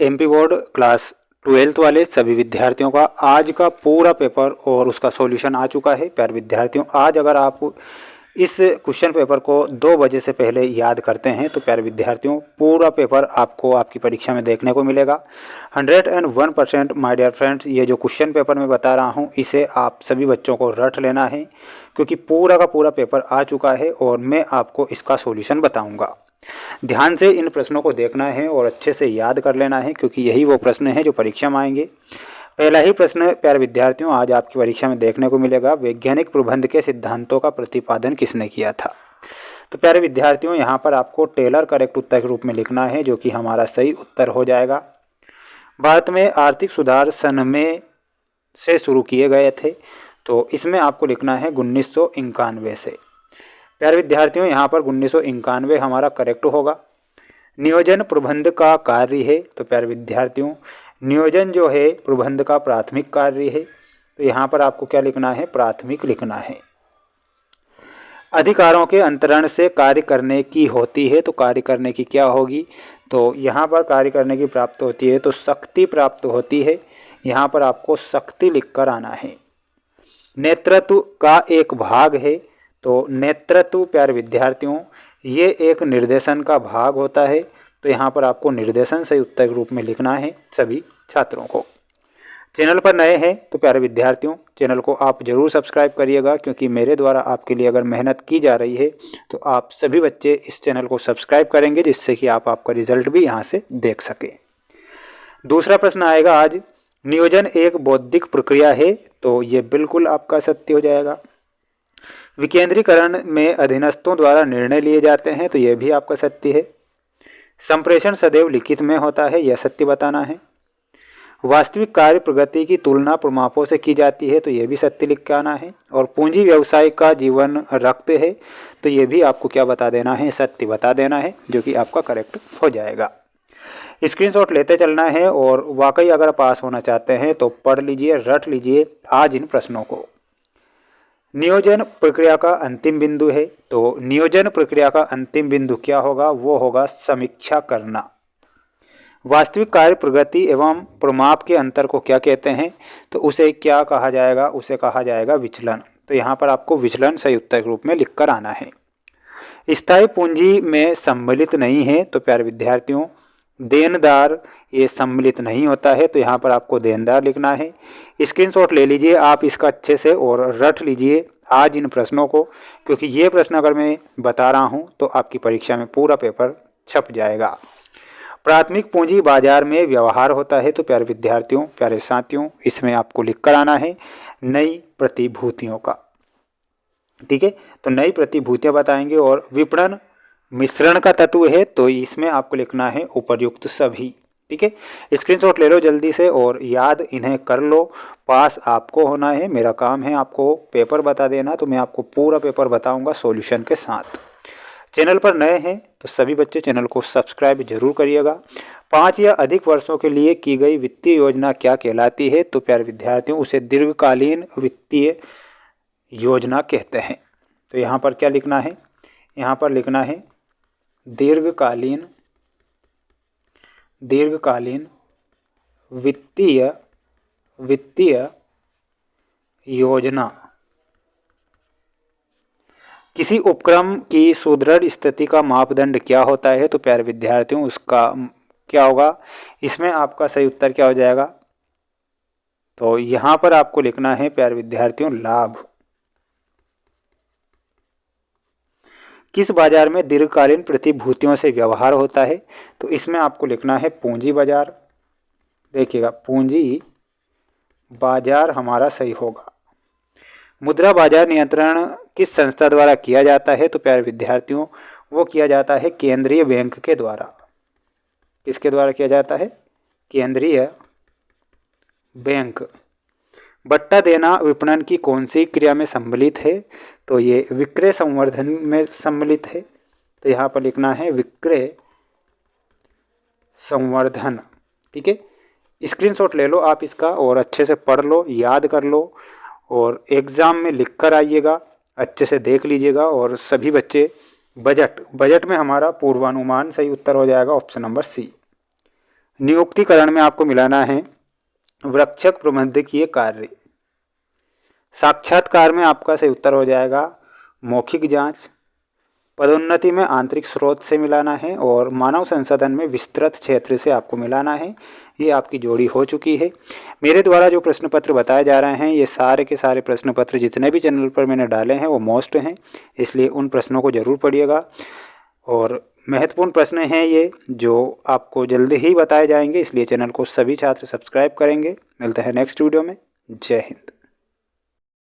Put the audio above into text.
MP board class 12th वाले सभी विद्यार्थियों का आज का पूरा पेपर और उसका सॉल्यूशन आ चुका है। प्यारे विद्यार्थियों, आज अगर आप इस क्वेश्चन पेपर को 2 बजे से पहले याद करते हैं तो प्यारे विद्यार्थियों पूरा पेपर आपको आपकी परीक्षा में देखने को मिलेगा। 101% माय डियर फ्रेंड्स, ये जो क्वेश्चन पेपर मैं बता रहा हूँ इसे आप सभी बच्चों को रट लेना है, क्योंकि पूरा का पूरा पेपर आ चुका है और मैं आपको इसका सॉल्यूशन बताऊँगा। ध्यान से इन प्रश्नों को देखना है और अच्छे से याद कर लेना है, क्योंकि यही वो प्रश्न हैं जो परीक्षा में आएंगे। पहला ही प्रश्न प्यारे विद्यार्थियों आज आपकी परीक्षा में देखने को मिलेगा, वैज्ञानिक प्रबंध के सिद्धांतों का प्रतिपादन किसने किया था। तो प्यारे विद्यार्थियों यहाँ पर आपको टेलर करेक्ट उत्तर के रूप में लिखना है, जो कि हमारा सही उत्तर हो जाएगा। भारत में आर्थिक सुधार सन में से शुरू किए गए थे, तो इसमें आपको लिखना है 1991 से। प्यारे विद्यार्थियों यहाँ पर 1991 हमारा करेक्ट होगा। नियोजन प्रबंध का कार्य है, तो प्यारे विद्यार्थियों नियोजन जो है प्रबंध का प्राथमिक कार्य है, तो यहाँ पर आपको क्या लिखना है, प्राथमिक लिखना है। अधिकारों के अंतरण से कार्य करने की होती है, तो कार्य करने की क्या होगी, तो यहाँ पर कार्य करने की प्राप्त होती है तो शक्ति प्राप्त होती है। यहाँ पर आपको शक्ति लिखकर आना है। नेतृत्व का एक भाग है, तो नेतृत्व प्यारे विद्यार्थियों ये एक निर्देशन का भाग होता है, तो यहाँ पर आपको निर्देशन सही उत्तर के रूप में लिखना है सभी छात्रों को। चैनल पर नए हैं तो प्यारे विद्यार्थियों चैनल को आप ज़रूर सब्सक्राइब करिएगा, क्योंकि मेरे द्वारा आपके लिए अगर मेहनत की जा रही है तो आप सभी बच्चे इस चैनल को सब्सक्राइब करेंगे, जिससे कि आप आपका रिजल्ट भी यहाँ से देख सकें। दूसरा प्रश्न आएगा आज, नियोजन एक बौद्धिक प्रक्रिया है, तो ये बिल्कुल आपका सत्य हो जाएगा। विकेंद्रीकरण में अधीनस्थों द्वारा निर्णय लिए जाते हैं, तो यह भी आपका सत्य है। संप्रेषण सदैव लिखित में होता है, यह सत्य बताना है। वास्तविक कार्य प्रगति की तुलना प्रमापों से की जाती है, तो यह भी सत्य लिख के आना है। और पूंजी व्यवसाय का जीवन रक्त है, तो यह भी आपको क्या बता देना है, सत्य बता देना है, जो कि आपका करेक्ट हो जाएगा। स्क्रीनशॉट लेते चलना है और वाकई अगर पास होना चाहते हैं तो पढ़ लीजिए, रट लीजिए आज इन प्रश्नों को। नियोजन प्रक्रिया का अंतिम बिंदु है, तो नियोजन प्रक्रिया का अंतिम बिंदु क्या होगा, वो होगा समीक्षा करना। वास्तविक कार्य प्रगति एवं प्रमाप के अंतर को क्या कहते हैं, तो उसे क्या कहा जाएगा, उसे कहा जाएगा विचलन। तो यहाँ पर आपको विचलन सही उत्तर के रूप में लिखकर आना है। स्थायी पूंजी में सम्मिलित नहीं है, तो प्यारे विद्यार्थियों देनदार ये सम्मिलित नहीं होता है, तो यहाँ पर आपको देनदार लिखना है। स्क्रीनशॉट ले लीजिए आप इसका अच्छे से और रट लीजिए आज इन प्रश्नों को, क्योंकि ये प्रश्न अगर मैं बता रहा हूँ तो आपकी परीक्षा में पूरा पेपर छप जाएगा। प्राथमिक पूंजी बाजार में व्यवहार होता है, तो प्यारे विद्यार्थियों प्यारे साथियों इसमें आपको लिख कर आना है नई प्रतिभूतियों का। ठीक है, तो नई प्रतिभूतियाँ बताएंगे। और विपणन मिश्रण का तत्व है, तो इसमें आपको लिखना है उपर्युक्त सभी। ठीक है, स्क्रीनशॉट ले लो जल्दी से और याद इन्हें कर लो। पास आपको होना है, मेरा काम है आपको पेपर बता देना, तो मैं आपको पूरा पेपर बताऊंगा सॉल्यूशन के साथ। चैनल पर नए हैं तो सभी बच्चे चैनल को सब्सक्राइब जरूर करिएगा। 5 या अधिक वर्षों के लिए की गई वित्तीय योजना क्या कहलाती है, तो प्यारे विद्यार्थियों उसे दीर्घकालीन वित्तीय योजना कहते हैं। तो यहाँ पर क्या लिखना है, यहाँ पर लिखना है दीर्घकालीन वित्तीय योजना। किसी उपक्रम की सुदृढ़ स्थिति का मापदंड क्या होता है, तो प्यारे विद्यार्थियों उसका क्या होगा, इसमें आपका सही उत्तर क्या हो जाएगा, तो यहाँ पर आपको लिखना है प्यारे विद्यार्थियों लाभ। किस बाजार में दीर्घकालीन प्रतिभूतियों से व्यवहार होता है, तो इसमें आपको लिखना है पूंजी बाजार। देखिएगा पूंजी बाजार हमारा सही होगा। मुद्रा बाजार नियंत्रण किस संस्था द्वारा किया जाता है, तो प्यारे विद्यार्थियों वो किया जाता है केंद्रीय बैंक के द्वारा। किसके द्वारा किया जाता है, केंद्रीय बैंक। बट्टा देना विपणन की कौन सी क्रिया में सम्मिलित है, तो ये विक्रय संवर्धन में सम्मिलित है, तो यहाँ पर लिखना है विक्रय संवर्धन। ठीक है, स्क्रीनशॉट ले लो आप इसका और अच्छे से पढ़ लो, याद कर लो और एग्ज़ाम में लिख कर आइएगा, अच्छे से देख लीजिएगा। और सभी बच्चे बजट में हमारा पूर्वानुमान सही उत्तर हो जाएगा ऑप्शन नंबर सी। नियुक्तिकरण में आपको मिलाना है वृक्षक प्रबंधकीय कार्य। साक्षात्कार में आपका सही उत्तर हो जाएगा मौखिक जांच। पदोन्नति में आंतरिक स्रोत से मिलाना है और मानव संसाधन में विस्तृत क्षेत्र से आपको मिलाना है। ये आपकी जोड़ी हो चुकी है। मेरे द्वारा जो प्रश्न पत्र बताए जा रहे हैं ये सारे के सारे प्रश्न पत्र जितने भी चैनल पर मैंने डाले हैं वो मोस्ट हैं, इसलिए उन प्रश्नों को ज़रूर पढ़िएगा और महत्वपूर्ण प्रश्न हैं ये जो आपको जल्दी ही बताए जाएंगे, इसलिए चैनल को सभी छात्र सब्सक्राइब करेंगे। मिलते हैं नेक्स्ट वीडियो में। जय हिंद।